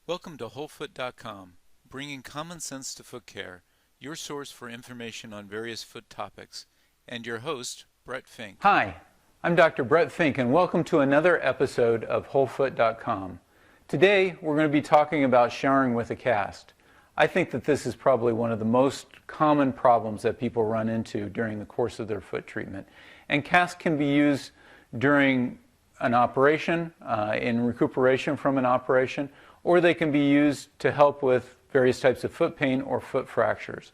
Welcome to WholeFoot.com, bringing common sense to foot care, your source for information on various foot topics, and your host, Brett Fink. Hi, I'm Dr. Brett Fink, and welcome to another episode of WholeFoot.com. Today, we're going to be talking about showering with a cast. I think that this is probably one of the most common problems that people run into during the course of their foot treatment. And casts can be used during an operation, in recuperation from an operation, or they can be used to help with various types of foot pain or foot fractures.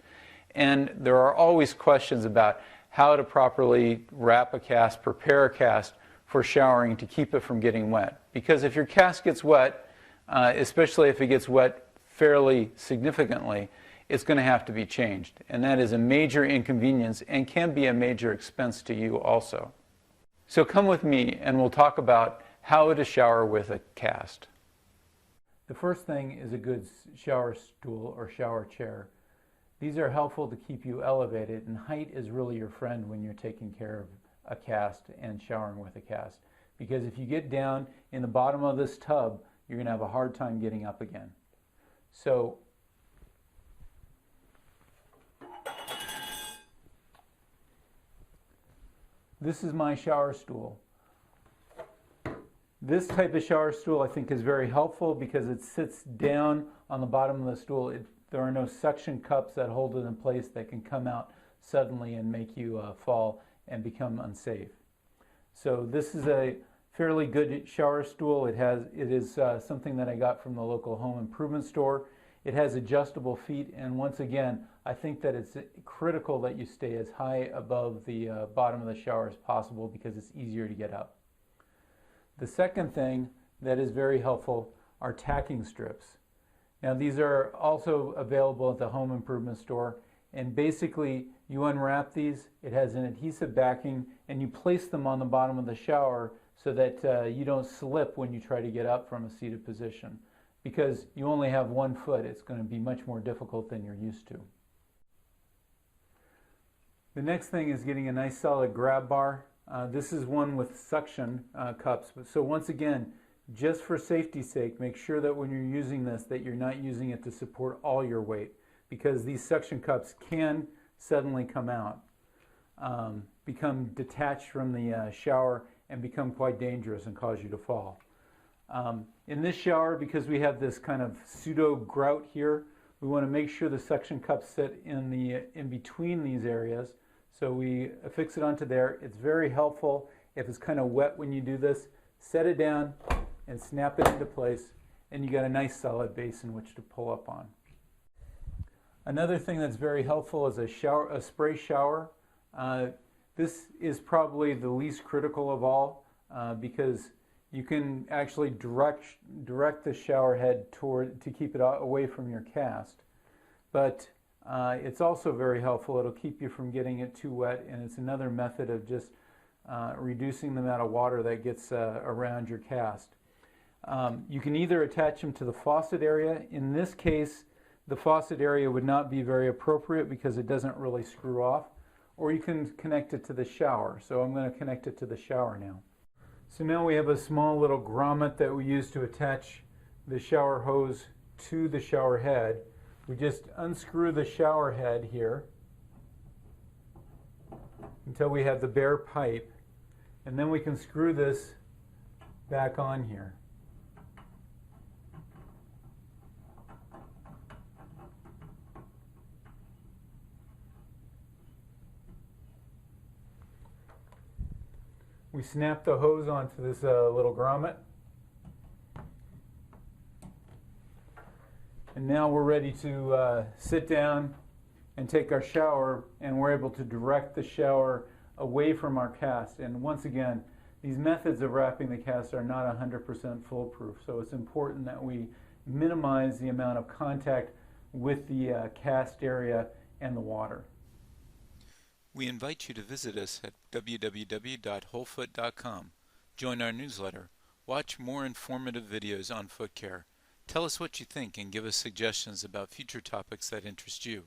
And there are always questions about how to properly wrap a cast, prepare a cast for showering to keep it from getting wet. Because if your cast gets wet, especially if it gets wet fairly significantly, it's going to have to be changed. And that is a major inconvenience and can be a major expense to you also. So come with me and we'll talk about how to shower with a cast. The first thing is a good shower stool or shower chair. These are helpful to keep you elevated, and height is really your friend when you're taking care of a cast and showering with a cast. Because if you get down in the bottom of this tub, you're going to have a hard time getting up again. So this is my shower stool. This type of shower stool I think is very helpful because it sits down on the bottom of the stool. There are no suction cups that hold it in place that can come out suddenly and make you fall and become unsafe. So this is a fairly good shower stool. It is something that I got from the local home improvement store. It has adjustable feet, and once again, I think that it's critical that you stay as high above the bottom of the shower as possible because it's easier to get up. The second thing that is very helpful are tacking strips. Now these are also available at the home improvement store, and basically you unwrap these, it has an adhesive backing, and you place them on the bottom of the shower so that you don't slip when you try to get up from a seated position. Because you only have one foot, it's going to be much more difficult than you're used to. The next thing is getting a nice solid grab bar. This is one with suction cups. So once again, just for safety's sake, make sure that when you're using this that you're not using it to support all your weight, because these suction cups can suddenly come out, become detached from the shower and become quite dangerous and cause you to fall. In this shower, because we have this kind of pseudo grout here, we want to make sure the suction cups sit in between these areas. So we affix it onto there. It's very helpful if it's kind of wet when you do this. Set it down and snap it into place, and you got a nice solid base in which to pull up on. Another thing that's very helpful is a spray shower. This is probably the least critical of all because you can actually direct the shower head to keep it away from your cast. But it's also very helpful. It'll keep you from getting it too wet, and it's another method of just reducing the amount of water that gets around your cast. You can either attach them to the faucet area. In this case, the faucet area would not be very appropriate because it doesn't really screw off, or you can connect it to the shower. So I'm going to connect it to the shower now. So now we have a small little grommet that we use to attach the shower hose to the shower head. We just unscrew the shower head here until we have the bare pipe, and then we can screw this back on here. We snap the hose onto this little grommet. And now we're ready to sit down and take our shower, and we're able to direct the shower away from our cast. And once again, these methods of wrapping the cast are not 100% foolproof, so it's important that we minimize the amount of contact with the cast area and the water. We invite you to visit us at www.wholefoot.com. Join our newsletter. Watch more informative videos on foot care. Tell us what you think and give us suggestions about future topics that interest you.